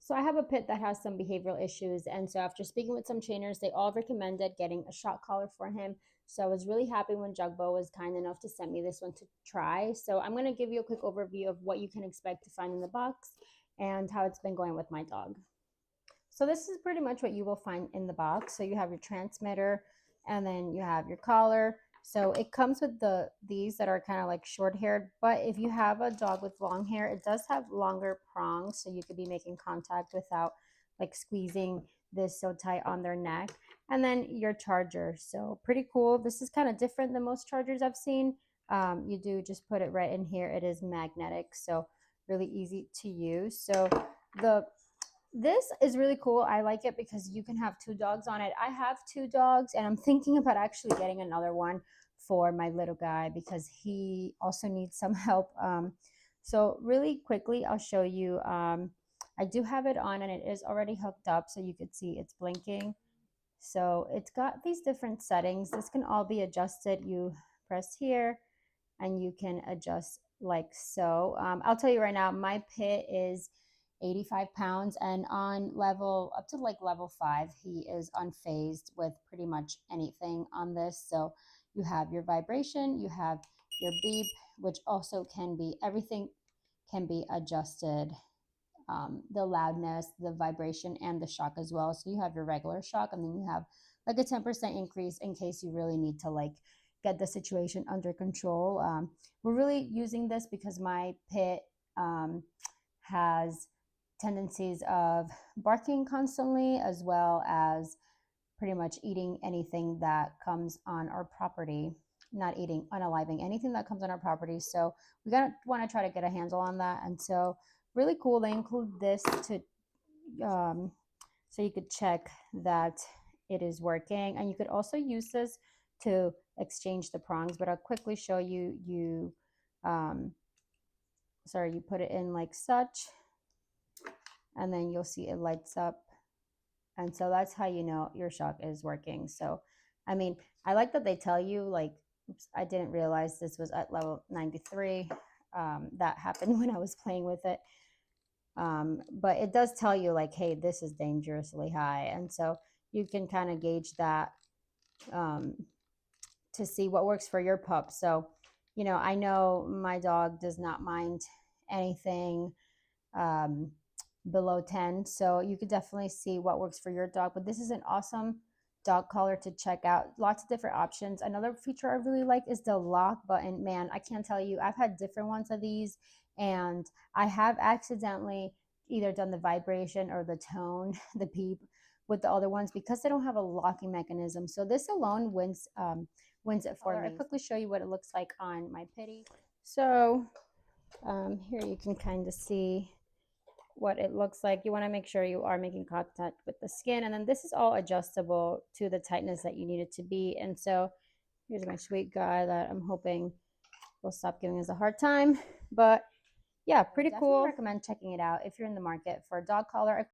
So I have a pit that has some behavioral issues, and so after speaking with some trainers, they all recommended getting a shock collar for him. So I was really happy when Jugbow was kind enough to send me this one to try. So I'm going to give you a quick overview of what you can expect to find in the box and how it's been going with my dog. So this is pretty much what you will find in the box. So you have your transmitter, and then you have your collar. So it comes with these that are kind of like short haired, but if you have a dog with long hair, it does have longer prongs, so you could be making contact without like squeezing this so tight on their neck. And then your charger. So pretty cool. This is kind of different than most chargers I've seen. You do just put it right in here. It is magnetic, so really easy to use. So this is really cool. I like it because you can have 2 dogs on it. I have 2 dogs, and I'm thinking about actually getting another one for my little guy because he also needs some help. So really quickly, I'll show you. I do have it on, and it is already hooked up, so you could see it's blinking. So it's got these different settings. This can all be adjusted. You press here, and you can adjust like so. I'll tell you right now, my pit is 85 pounds, and on level up to like level 5 he is unfazed with pretty much anything on this. So you have your vibration, you have your beep, which also can be, everything can be adjusted, the loudness, the vibration, and the shock as well. So you have your regular shock, and then you have like a 10% increase in case you really need to like get the situation under control. We're really using this because my pit has tendencies of barking constantly, as well as pretty much eating anything that comes on our property. Not eating, unaliving anything that comes on our property. So we want to try to get a handle on that. And so really cool, they include this to so you could check that it is working, and you could also use this to exchange the prongs. But I'll quickly show you. You put it in like such, and then you'll see it lights up. And so that's how you know your shock is working. So, I mean, I like that they tell you, like, oops, I didn't realize this was at level 93. That happened when I was playing with it. But it does tell you, like, hey, this is dangerously high. And so you can kind of gauge that to see what works for your pup. So, you know, I know my dog does not mind anything below 10. So you could definitely see what works for your dog. But this is an awesome dog collar to check out. Lots of different options. Another feature I really like is the lock button. Man, I can't tell you, I've had different ones of these, and I have accidentally either done the vibration or the tone, the beep, with the other ones because they don't have a locking mechanism. So this alone wins it for me. I'll quickly show you what it looks like on my pitty. So here you can kind of see what it looks like. You want to make sure you are making contact with the skin, and then this is all adjustable to the tightness that you need it to be. And so here's my sweet guy that I'm hoping will stop giving us a hard time. But yeah, pretty cool. I recommend checking it out if you're in the market for a dog collar.